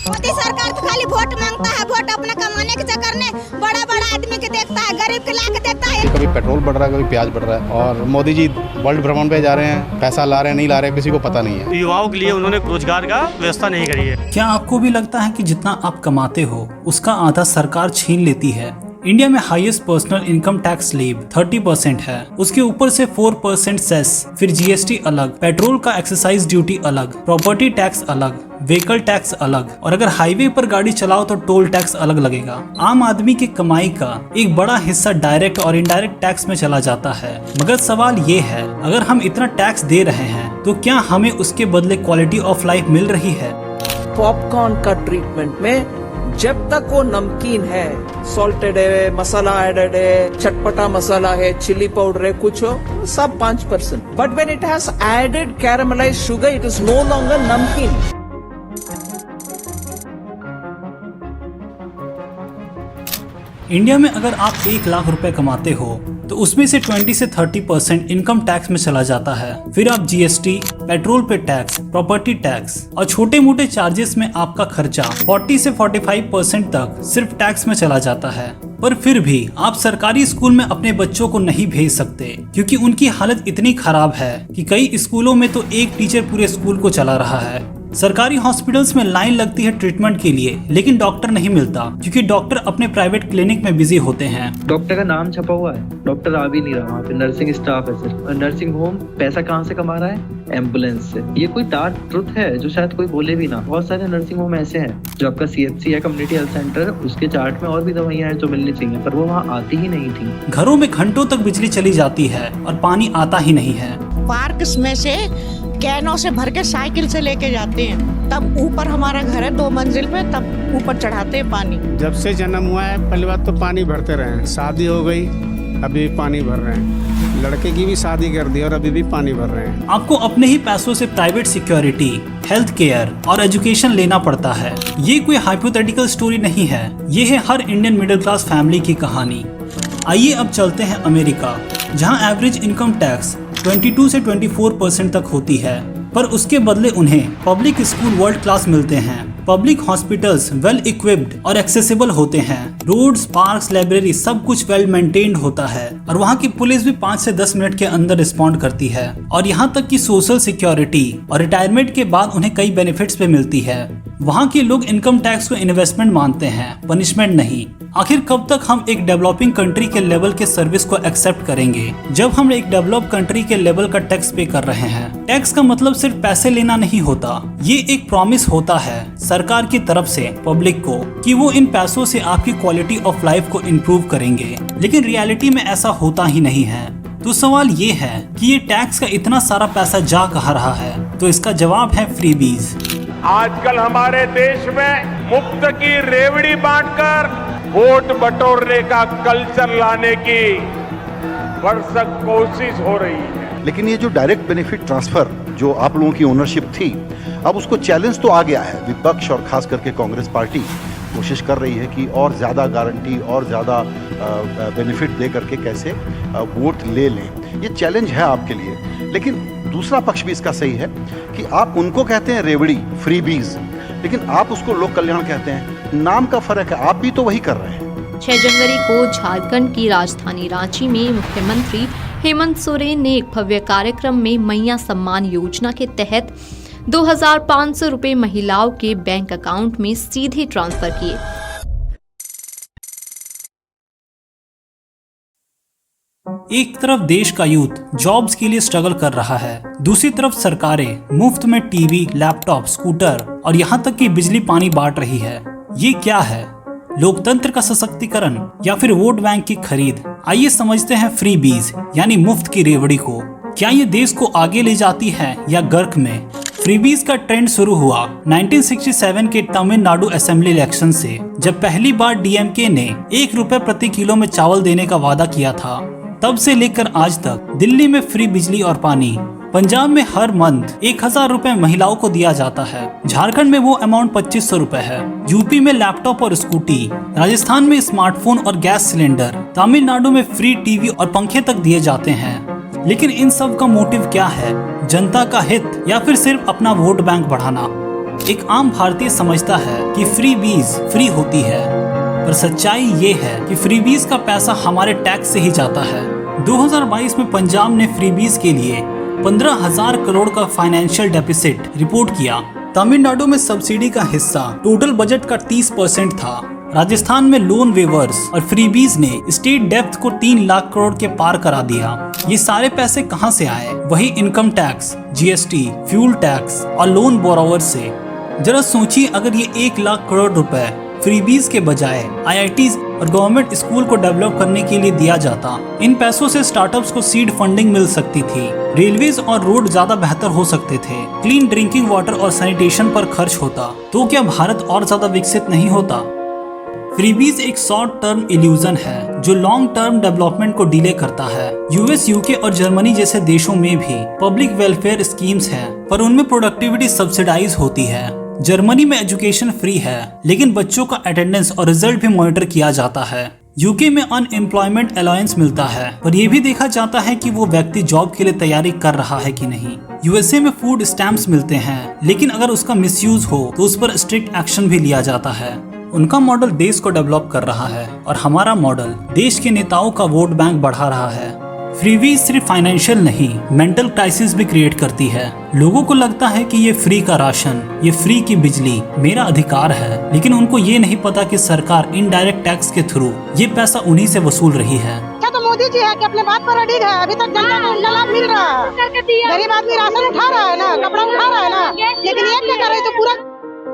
मोदी सरकार तो खाली वोट मांगता है, वोट अपना कमाने के चक्कर में बड़ा बड़ा आदमी के देखता है, गरीब के ला के देता है। कभी पेट्रोल बढ़ रहा है, कभी प्याज बढ़ रहा है, और मोदी जी वर्ल्ड भ्रमण पे जा रहे हैं, पैसा ला रहे हैं नहीं ला रहे हैं किसी को पता नहीं है। युवाओं के लिए उन्होंने रोजगार का व्यवस्था नहीं करी है। क्या आपको भी लगता है कि जितना आप कमाते हो उसका आधा सरकार छीन लेती है? इंडिया में highest personal income tax slab 30% है, उसके ऊपर से 4% सेस, फिर जीएसटी अलग, पेट्रोल का एक्साइज ड्यूटी अलग, प्रॉपर्टी टैक्स अलग, व्हीकल टैक्स अलग, और अगर हाईवे पर गाड़ी चलाओ तो टोल टैक्स अलग लगेगा। आम आदमी की कमाई का एक बड़ा हिस्सा डायरेक्ट और इनडायरेक्ट टैक्स में चला जाता है। मगर सवाल ये है, अगर हम इतना टैक्स दे रहे हैं तो क्या हमें उसके बदले क्वालिटी ऑफ लाइफ मिल रही है? पॉपकॉर्न का ट्रीटमेंट में जब तक वो नमकीन है, सॉल्टेड है, मसाला एडेड है, चटपटा मसाला है, चिली पाउडर है, कुछ हो, सब 5%। But when it has added caramelised sugar, it is no longer नमकीन। इंडिया में अगर आप 1 लाख रुपए कमाते हो तो उसमें से 20 से 30% इनकम टैक्स में चला जाता है। फिर आप जीएसटी, पेट्रोल पे टैक्स, प्रॉपर्टी टैक्स और छोटे मोटे चार्जेस में आपका खर्चा 40 से 45% तक सिर्फ टैक्स में चला जाता है। पर फिर भी आप सरकारी स्कूल में अपने बच्चों को नहीं भेज सकते क्योंकि उनकी हालत इतनी खराब है कि कई स्कूलों में तो एक टीचर पूरे स्कूल को चला रहा है। सरकारी हॉस्पिटल्स में लाइन लगती है ट्रीटमेंट के लिए, लेकिन डॉक्टर नहीं मिलता क्योंकि डॉक्टर अपने प्राइवेट क्लिनिक में बिजी होते हैं। डॉक्टर का नाम छपा हुआ है, डॉक्टर आ भी नहीं रहा, वहाँ पे नर्सिंग स्टाफ है सिर्फ। नर्सिंग होम पैसा कहाँ से कमा रहा है? एम्बुलेंस से। ये कोई डार्क ट्रुथ है जो शायद कोई बोले भी ना। बहुत सारे नर्सिंग होम ऐसे हैं जो आपका सीएचसी है, कम्युनिटी हेल्थ सेंटर, उसके चार्ट में और भी दवाइयाँ हैं जो मिलनी चाहिए, पर वो वहाँ आती ही नहीं थी। घरों में घंटों तक बिजली चली जाती है और पानी आता ही नहीं है। पार्क में से कैनों से भर के साइकिल से लेके जाते हैं, तब ऊपर हमारा घर है 2 मंजिल पे, तब ऊपर चढ़ाते हैं पानी। जब से जन्म हुआ है पहली बात तो पानी भरते रहे हैं, शादी हो गई अभी भी पानी भर रहे हैं, लड़के की भी शादी कर दी और अभी भी पानी भर रहे हैं। आपको अपने ही पैसों से प्राइवेट सिक्योरिटी, हेल्थ केयर और एजुकेशन लेना पड़ता है। ये कोई हाइपोथेटिकल स्टोरी नहीं है, ये है हर इंडियन मिडिल क्लास फैमिली की कहानी। आइए अब चलते हैं अमेरिका, जहां एवरेज इनकम टैक्स 22 से 24% तक होती है, पर उसके बदले उन्हें पब्लिक स्कूल वर्ल्ड क्लास मिलते हैं। पब्लिक हॉस्पिटल्स वेल इक्विप्ड और एक्सेसिबल होते हैं। रोड्स, पार्क्स, लाइब्रेरी सब कुछ वेल मेंटेन्ड होता है और वहाँ की पुलिस भी 5 से 10 मिनट के अंदर रिस्पॉन्ड करती है। और यहाँ तक कि सोशल सिक्योरिटी और रिटायरमेंट के बाद उन्हें कई बेनिफिट्स पे मिलती है। वहाँ के लोग इनकम टैक्स को इन्वेस्टमेंट मानते हैं, पनिशमेंट नहीं। आखिर कब तक हम एक डेवलपिंग कंट्री के लेवल के सर्विस को एक्सेप्ट करेंगे जब हम एक डेवलप कंट्री के लेवल का टैक्स पे कर रहे हैं? टैक्स का मतलब सिर्फ पैसे लेना नहीं होता, ये एक प्रॉमिस होता है सरकार की तरफ से पब्लिक को कि वो इन पैसों से आपकी क्वालिटी ऑफ लाइफ को इम्प्रूव करेंगे। लेकिन रियलिटी में ऐसा होता ही नहीं है। तो सवाल ये है कि ये टैक्स का इतना सारा पैसा जा कहाँ रहा है? तो इसका जवाब है फ्रीबीज। आजकल हमारे देश में मुफ्त की रेवड़ी बांटकर वोट बटोरने का कल्चर लाने की भरसक कोशिश हो रही है। लेकिन ये जो डायरेक्ट बेनिफिट ट्रांसफर जो आप लोगों की ओनरशिप थी, अब उसको चैलेंज तो आ गया है। विपक्ष और खास करके कांग्रेस पार्टी कोशिश कर रही है कि और ज़्यादा गारंटी और ज़्यादा बेनिफिट दे करके कैसे वोट ले लें। ये चैलेंज है आपके लिए। लेकिन दूसरा पक्ष भी इसका सही है कि आप उनको कहते हैं रेवड़ी, फ्रीबीज, लेकिन आप उसको लोक कल्याण कहते हैं। नाम का फर्क है, आप भी तो वही कर रहे हैं। 6 जनवरी को झारखंड की राजधानी रांची में मुख्यमंत्री हेमंत सोरेन ने एक भव्य कार्यक्रम में मैया सम्मान योजना के तहत 2500 रुपए महिलाओं के बैंक अकाउंट में सीधे ट्रांसफर किए। एक तरफ देश का यूथ जॉब्स के लिए स्ट्रगल कर रहा है, दूसरी तरफ सरकारें मुफ्त में टीवी, लैपटॉप, स्कूटर और यहाँ तक कि बिजली पानी बांट रही है। ये क्या है? लोकतंत्र का सशक्तिकरण या फिर वोट बैंक की खरीद? आइए समझते हैं फ्रीबीज यानी मुफ्त की रेवड़ी को। क्या ये देश को आगे ले जाती है या गर्क में? फ्रीबीज का ट्रेंड शुरू हुआ 1967 के तमिलनाडु असेंबली इलेक्शन से, जब पहली बार डीएमके ने 1 रुपए प्रति किलो में चावल देने का वादा किया था। तब से लेकर आज तक दिल्ली में फ्री बिजली और पानी, पंजाब में हर मंथ 1000 रुपए महिलाओं को दिया जाता है, झारखंड में वो अमाउंट 2500 रुपए है, यूपी में लैपटॉप और स्कूटी, राजस्थान में स्मार्टफोन और गैस सिलेंडर, तमिलनाडु में फ्री टीवी और पंखे तक दिए जाते हैं। लेकिन इन सब का मोटिव क्या है? जनता का हित या फिर सिर्फ अपना वोट बैंक बढ़ाना? एक आम भारतीय समझता है कि फ्रीबीज फ्री होती है, पर सच्चाई ये है कि फ्रीबीज का पैसा हमारे टैक्स से ही जाता है। 2022 में पंजाब ने फ्रीबीज के लिए 15,000 करोड़ का फाइनेंशियल डेफिसिट रिपोर्ट किया। तमिलनाडु में सब्सिडी का हिस्सा टोटल बजट का 30% था। राजस्थान में लोन वेवर्स और फ्रीबीज ने स्टेट डेप्थ को 3 लाख करोड़ के पार करा दिया। ये सारे पैसे कहां से आए? वही income tax, GST, fuel tax और लोन बोरोवर से। जरा सोचिए, अगर ये 1 लाख करोड़ रुपए फ्रीबीज के बजाय आईआईटीज और गवर्नमेंट स्कूल को डेवलप करने के लिए दिया जाता, इन पैसों से स्टार्टअप्स को सीड फंडिंग मिल सकती थी, रेलवेज और रोड ज्यादा बेहतर हो सकते थे, क्लीन ड्रिंकिंग वाटर और सैनिटेशन पर खर्च होता, तो क्या भारत और ज्यादा विकसित नहीं होता? फ्रीबीज एक शॉर्ट टर्म इल्यूजन है जो लॉन्ग टर्म डेवलपमेंट को डिले करता है। यूएस, यूके और जर्मनी जैसे देशों में भी पब्लिक वेलफेयर स्कीम्स हैं, पर उनमें प्रोडक्टिविटी सब्सिडाइज होती है। जर्मनी में एजुकेशन फ्री है, लेकिन बच्चों का अटेंडेंस और रिजल्ट भी मॉनिटर किया जाता है। यूके में अनएम्प्लॉयमेंट अलाउंस मिलता है, पर यह भी देखा जाता है कि वो व्यक्ति जॉब के लिए तैयारी कर रहा है कि नहीं। यूएसए में फूड स्टैम्प्स मिलते हैं, लेकिन अगर उसका मिसयूज हो तो उस पर स्ट्रिक्ट एक्शन भी लिया जाता है। उनका मॉडल देश को डेवलप कर रहा है और हमारा मॉडल देश के नेताओं का वोट बैंक बढ़ा रहा है। फ्रीबीज सिर्फ फाइनेंशियल नहीं, मेंटल क्राइसिस भी क्रिएट करती है। लोगों को लगता है कि ये फ्री का राशन, ये फ्री की बिजली मेरा अधिकार है, लेकिन उनको ये नहीं पता कि सरकार इनडायरेक्ट टैक्स के थ्रू ये पैसा उन्हीं से वसूल रही है। क्या तो मोदी जी है कि अपने बात पर अडिग है? अभी तक जनता को उनका लाभ मिल रहा है। गरीब आदमी राशन उठा रहा है ना, कपड़ा उठा रहा है ना, लेकिन ये क्या कर रहे तो पूरा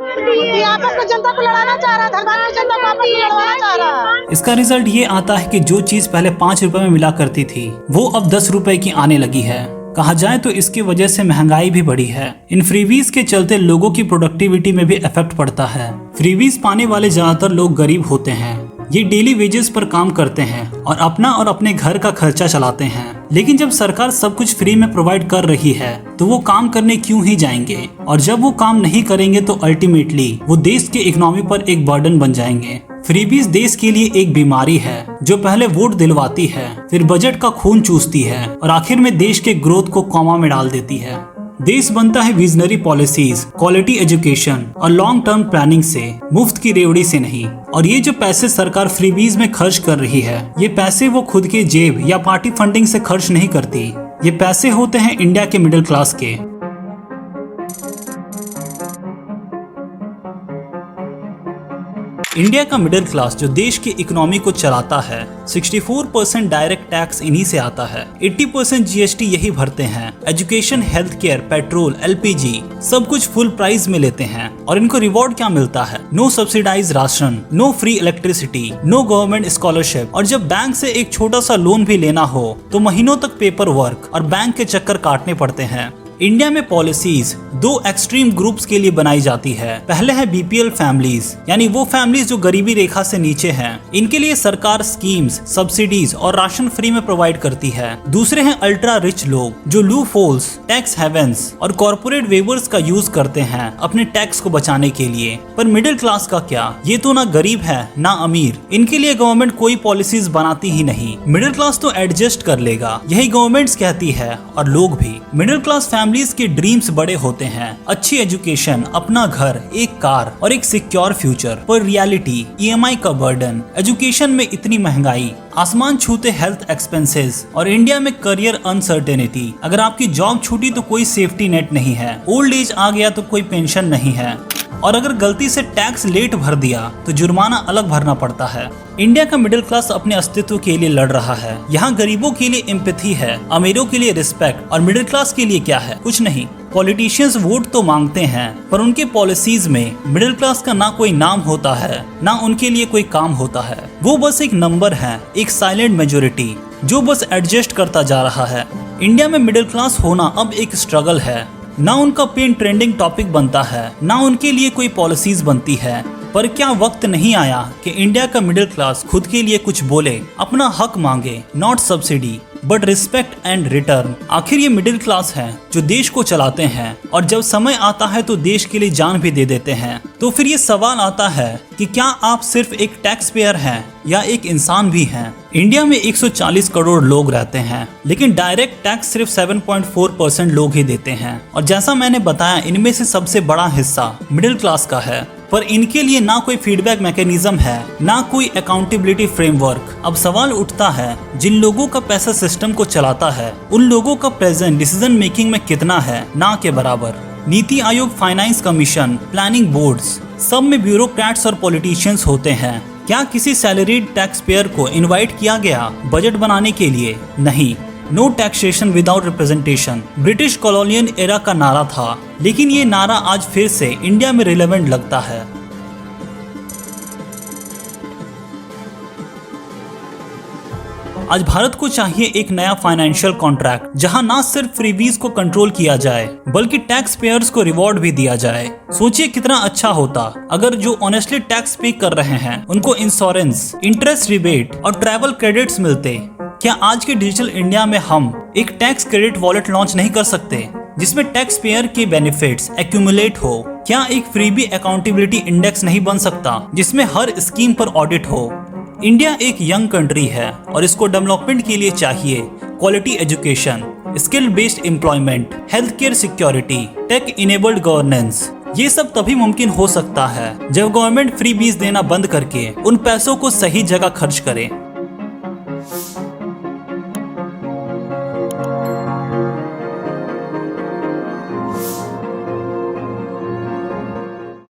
आपस में जनता को लड़ाना चाह रहा है, धनबाद की जनता को आपस में लड़वाना चाह रहा है। इसका रिजल्ट ये आता है कि जो चीज पहले 5 रुपए में मिला करती थी, वो अब 10 रुपए की आने लगी है। कहा जाए तो इसकी वजह से महंगाई भी बढ़ी है। इन फ्रीबीज के चलते लोगों की प्रोडक्टिविटी में भी इफेक्ट पड़ता है। फ्रीबीज पाने वाले ज्यादातर लोग गरीब होते हैं। ये डेली वेजेस पर काम करते हैं और अपना और अपने घर का खर्चा चलाते हैं। लेकिन जब सरकार सब कुछ फ्री में प्रोवाइड कर रही है तो वो काम करने क्यों ही जाएंगे? और जब वो काम नहीं करेंगे तो अल्टीमेटली वो देश के इकोनॉमी पर एक बर्डन बन जाएंगे। फ्रीबीज देश के लिए एक बीमारी है जो पहले वोट दिलवाती है, फिर बजट का खून चूसती है और आखिर में देश के ग्रोथ को कॉमा में डाल देती है। देश बनता है विजनरी पॉलिसीज, क्वालिटी एजुकेशन और लॉन्ग टर्म प्लानिंग से, मुफ्त की रेवड़ी से नहीं। और ये जो पैसे सरकार फ्रीबीज में खर्च कर रही है, ये पैसे वो खुद के जेब या पार्टी फंडिंग से खर्च नहीं करती। ये पैसे होते हैं इंडिया के मिडिल क्लास के। इंडिया का मिडिल क्लास जो देश की इकोनॉमी को चलाता है, 64% डायरेक्ट टैक्स इन्हीं से आता है। 80% जीएसटी यही भरते हैं। Education, health care, petrol, LPG सब कुछ फुल प्राइस में लेते हैं। और इनको रिवॉर्ड क्या मिलता है? No subsidise ration, no free electricity, no government scholarship. और जब बैंक से एक छोटा सा लोन भी लेना हो तो महीनों तक पेपर वर्क और बैंक के चक्कर काटने पड़ते हैं। इंडिया में पॉलिसीज 2 एक्सट्रीम ग्रुप्स के लिए बनाई जाती है। पहले है बीपीएल फैमिलीज, यानी वो फैमिलीज जो गरीबी रेखा से नीचे हैं। इनके लिए सरकार स्कीम्स, सब्सिडीज और राशन फ्री में प्रोवाइड करती है। दूसरे हैं अल्ट्रा रिच लोग जो लूप होल्स, टैक्स हेवेंस और कॉर्पोरेट वेवर्स का यूज करते हैं अपने टैक्स को बचाने के लिए। पर मिडिल क्लास का क्या? ये तो ना गरीब है ना अमीर। इनके लिए गवर्नमेंट कोई पॉलिसीज बनाती ही नहीं। मिडिल क्लास तो एडजस्ट कर लेगा, यही गवर्नमेंट कहती है और लोग भी। मिडिल क्लास फैमिलीज के ड्रीम्स बड़े होते हैं, अच्छी एजुकेशन, अपना घर, एक कार और एक सिक्योर फ्यूचर। पर रियलिटी, ईएमआई का बर्डन, एजुकेशन में इतनी महंगाई, आसमान छूते हेल्थ एक्सपेंसेस और इंडिया में करियर अनसर्टेनिटी। अगर आपकी जॉब छूटी तो कोई सेफ्टी नेट नहीं है, ओल्ड एज आ गया तो कोई पेंशन नहीं है, और अगर गलती से टैक्स लेट भर दिया तो जुर्माना अलग भरना पड़ता है। इंडिया का मिडिल क्लास अपने अस्तित्व के लिए लड़ रहा है। यहाँ गरीबों के लिए एम्पैथी है, अमीरों के लिए रिस्पेक्ट, और मिडिल क्लास के लिए क्या है? कुछ नहीं। पॉलिटिशियंस वोट तो मांगते हैं, पर उनके पॉलिसीज में मिडिल क्लास का ना कोई नाम होता है, ना उनके लिए कोई काम होता है। वो बस एक नंबर है, एक साइलेंट मेजोरिटी जो बस एडजस्ट करता जा रहा है। इंडिया में मिडिल क्लास होना अब एक स्ट्रगल है। ना उनका पेन ट्रेंडिंग टॉपिक बनता है, ना उनके लिए कोई पॉलिसीज बनती है। पर क्या वक्त नहीं आया कि इंडिया का मिडिल क्लास खुद के लिए कुछ बोले, अपना हक मांगे? Not subsidy, but respect and return. आखिर ये मिडिल क्लास हैं जो देश को चलाते हैं और जब समय आता है तो देश के लिए जान भी दे देते हैं। तो फिर ये सवाल आता है कि क्या आप सिर्फ एक टैक्स पेयर हैं या एक इंसान भी हैं? इंडिया में 140 करोड़ लोग रहते हैं, लेकिन डायरेक्ट टैक्स सिर्फ 7.4% लोग ही देते हैं। और जैसा मैंने बताया, इनमें से सबसे बड़ा हिस्सा मिडिल क्लास का है, पर इनके लिए ना कोई फीडबैक मैकेनिज्म है, ना कोई अकाउंटेबिलिटी फ्रेमवर्क। अब सवाल उठता है, जिन लोगों का पैसा सिस्टम को चलाता है, उन लोगों का प्रेजेंट डिसीजन मेकिंग में कितना है? ना के बराबर। NITI Aayog, finance commission, planning boards, सब में ब्यूरोक्रेट्स और पॉलिटिशियंस होते हैं। क्या किसी सैलरीड टैक्स पेयर को इनवाइट किया गया बजट बनाने के लिए? नहीं। No taxation without representation British colonial era का नारा था, लेकिन ये नारा आज फिर से इंडिया में रिलेवेंट लगता है। आज भारत को चाहिए एक नया फाइनेंशियल कॉन्ट्रैक्ट, जहां ना सिर्फ फ्रीबीज को कंट्रोल किया जाए बल्कि टैक्स पेयर्स को रिवॉर्ड भी दिया जाए। सोचिए कितना अच्छा होता अगर जो ऑनेस्टली टैक्स पे कर रहे हैं उनको इंश्योरेंस, इंटरेस्ट रिबेट और ट्रैवल क्रेडिट्स मिलते। क्या आज के डिजिटल इंडिया में हम एक टैक्स क्रेडिट वॉलेट लॉन्च नहीं कर सकते जिसमें टैक्स पेयर के बेनिफिट्स एक्यूमुलेट हो? क्या एक फ्रीबी अकाउंटेबिलिटी इंडेक्स नहीं बन सकता जिसमें हर स्कीम पर ऑडिट हो? इंडिया एक यंग कंट्री है और इसको डेवलपमेंट के लिए चाहिए quality education, skill based employment, health care security, tech enabled governance. ये सब तभी मुमकिन हो सकता है जब गवर्नमेंट फ्री बीज देना बंद करके उन पैसों को सही जगह खर्च करे।